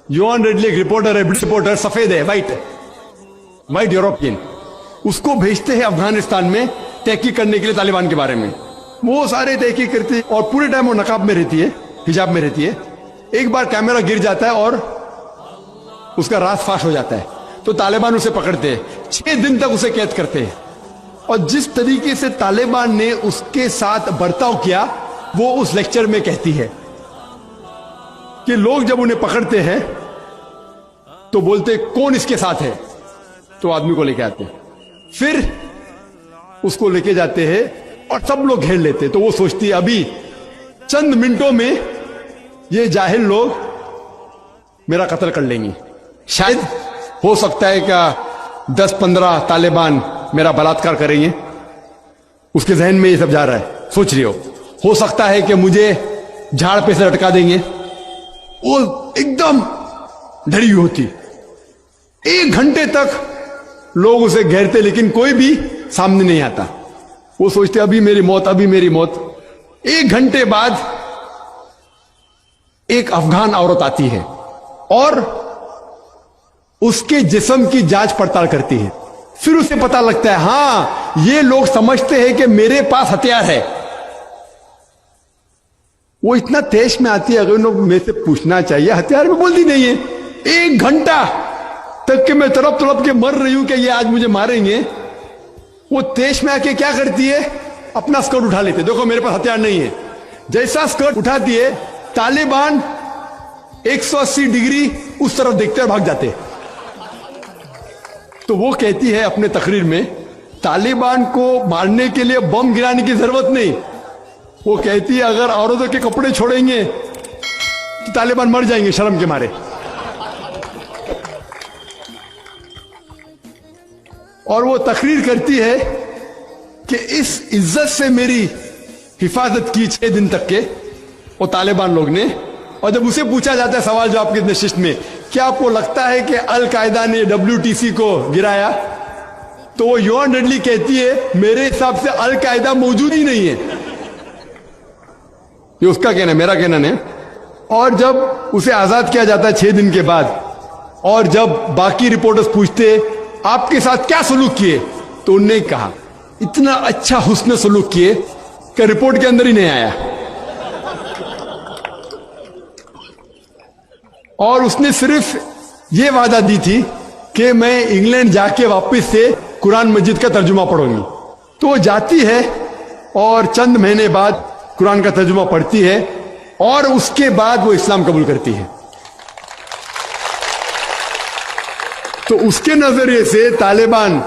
Yohan readily एक reporter है, British reporter, सफेद है, वाइट यूरोपियन, उसको भेजते हैं अफगानिस्तान में तहकीक करने के लिए तालिबान के बारे में। वो सारे तहकीक करते हैं और पूरे टाइम वो नकाब में रहती है, हिजाब में रहती है। एक बार कैमरा गिर जाता है और उसका राज फाश हो जाता है, तो तालिबान उसे पकड़ते हैं, 6 दिन तक उसे कैद करते हैं। और जिस तरीके से तालिबान ने उसके साथ बर्ताव किया वो उस लेक्चर में कहती है कि लोग जब उन्हें पकड़ते हैं तो बोलते कौन इसके साथ है, तो आदमी को लेके आते हैं, फिर उसको लेके जाते हैं और सब लोग घेर लेते हैं। तो वो सोचती है अभी चंद मिनटों में ये जाहिल लोग मेरा कत्ल कर लेंगे। शायद हो सकता है क्या 10-15 तालिबान मेरा बलात्कार करेंगे, उसके जहन में ये सब जा रहा है, सोच रही हो सकता है कि मुझे झाड़ पे से लटका देंगे। वो एकदम डरी हुई होती, 1 घंटे तक लोग उसे घेरते लेकिन कोई भी सामने नहीं आता। वो सोचते अभी मेरी मौत, अभी मेरी मौत। 1 घंटे बाद एक अफगान औरत आती है और उसके जिस्म की जांच पड़ताल करती है। फिर उसे पता लगता है हां ये लोग समझते हैं कि मेरे पास हथियार है। वो इतना तेज में आती है, अगर उन्हें मेरे से पूछना चाहिए, हथियार में बोलती नहीं है। 1 घंटा तक के मैं तड़प तड़प के मर रही हूं कि ये आज मुझे मारेंगे। वो तेज में आके क्या करती है, अपना स्कर्ट उठा लेते, देखो मेरे पास हथियार नहीं है। जैसा स्कर्ट उठाती है तालिबान 180 डिग्री उस तरफ देखते और भाग जाते। तो वो कहती है अपने तकरीर में तालिबान को मारने के लिए बम गिराने की जरूरत नहीं। वो कहती है अगर औरतों के कपड़े छोड़ेंगे तो तालिबान मर जाएंगे शर्म के मारे। और वो तकरीर करती है कि इस इज्जत से मेरी हिफाजत की 6 दिन तक के वो तालिबान लोग ने। और जब उसे पूछा जाता है सवाल जवाब के नशिस्त में, क्या आपको लगता है कि अल कायदा ने WTC को गिराया, तो वो योहान रेडली कहती है मेरे हिसाब से अल कायदा मौजूद ही नहीं है। ये उसका कहना है, मेरा कहना नहीं। और जब उसे आजाद किया जाता है 6 दिन के बाद, और जब बाकी रिपोर्टर्स पूछते आपके साथ क्या सलूक किए, तो उन्होंने कहा इतना अच्छा हुस्न सलूक किए कि रिपोर्ट के अंदर ही नहीं आया। और उसने सिर्फ ये वादा दी थी कि मैं इंग्लैंड जाके वापस से कुरान मजीद का तर्जुमा पढ़ूंगी। तो वो जाती है और चंद महीने बाद कुरान का तर्जुमा पढ़ती है और उसके बाद वो इस्लाम कबूल करती है। तो उसके नजरिए से तालिबान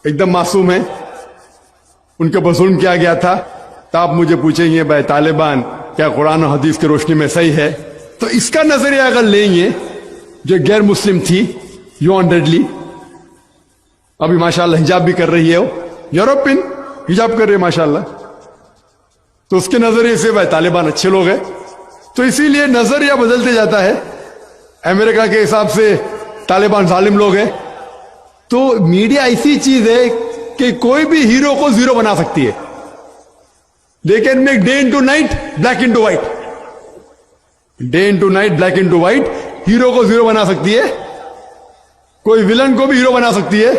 एकदम मासूम है, उनके ऊपर जुल्म किया गया था। तो आप मुझे पूछेंगे भाई तालिबान क्या कुरान और हदीस की रोशनी में सही है? तो इसका नजरिया अगर लेंगे, जो गैर मुस्लिम थी योहान रेडली, अभी माशाल्लाह हिजाब भी कर रही है, वो यूरोपियन हिजाब कर रही है माशाल्लाह, तो उसके नजरिए से भाई तालिबान अच्छे लोग हैं। तो इसीलिए नजरिया बदलते जाता है। अमेरिका के हिसाब से तालिबान जालिम लोग हैं। तो मीडिया ऐसी चीज है कि कोई भी हीरो को जीरो बना सकती है। They can make day into night, black into white, day into night, black into white. Hero को जीरो बना सकती है, कोई विलन को भी हीरो बना सकती है।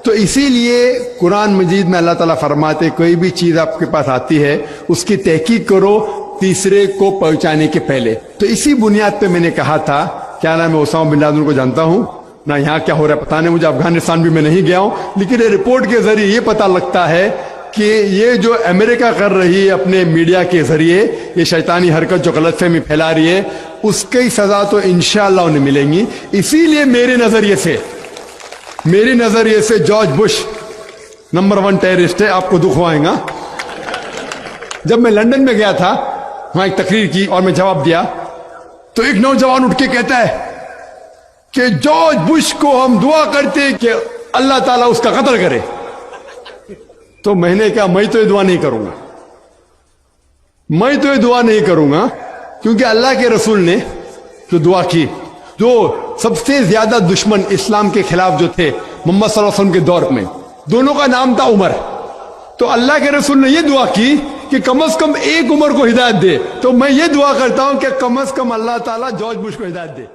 तो इसीलिए कुरान मजीद में अल्लाह ताला फरमाते कोई भी चीज आपके पास आती है उसकी तहकीक करो तीसरे को पहुंचाने के पहले। तो इसी बुनियाद पे मैंने कहा था, क्या नाम है, ओसामा बिन लादेन को जानता हूं ना, यहां क्या हो रहा है पता नहीं मुझे, अफगानिस्तान भी मैं नहीं गया हूं, लेकिन ये रिपोर्ट के जरिए ये पता लगता है कि ये जो अमेरिका कर रही है अपने मीडिया के जरिए, ये शैतानी हरकत जो गलतफहमी फैला रही है, उसकी सजा तो इंशाअल्लाह उन्हें मिलेंगी। इसीलिए मेरे नजरिए से जॉर्ज बुश नंबर 1 टेररिस्ट है, आपको दुख होगा। जब मैं लंदन में गया था, वहां एक तकरीर की और मैं जवाब दिया, तो एक नौजवान उठ के कहता है कि जॉर्ज बुश को हम दुआ करते हैं कि अल्लाह ताला उसका कत्ल करे। तो मैंने कहा मैं तो ये दुआ नहीं करूंगा, मैं तो ये दुआ नहीं करूंगा, क्योंकि अल्लाह के रसूल ने जो दुआ की, जो सबसे ज्यादा दुश्मन इस्लाम के खिलाफ जो थे मोहम्मद सल्लल्लाहु अलैहि वसल्लम के दौर में, दोनों का नाम था उमर। तो अल्लाह के रसूल ने यह दुआ की कि कम से कम एक उमर को हिदायत दे। तो मैं ये दुआ करता हूं कि कम से कम अल्लाह ताला जॉर्ज बुश को हिदायत दे।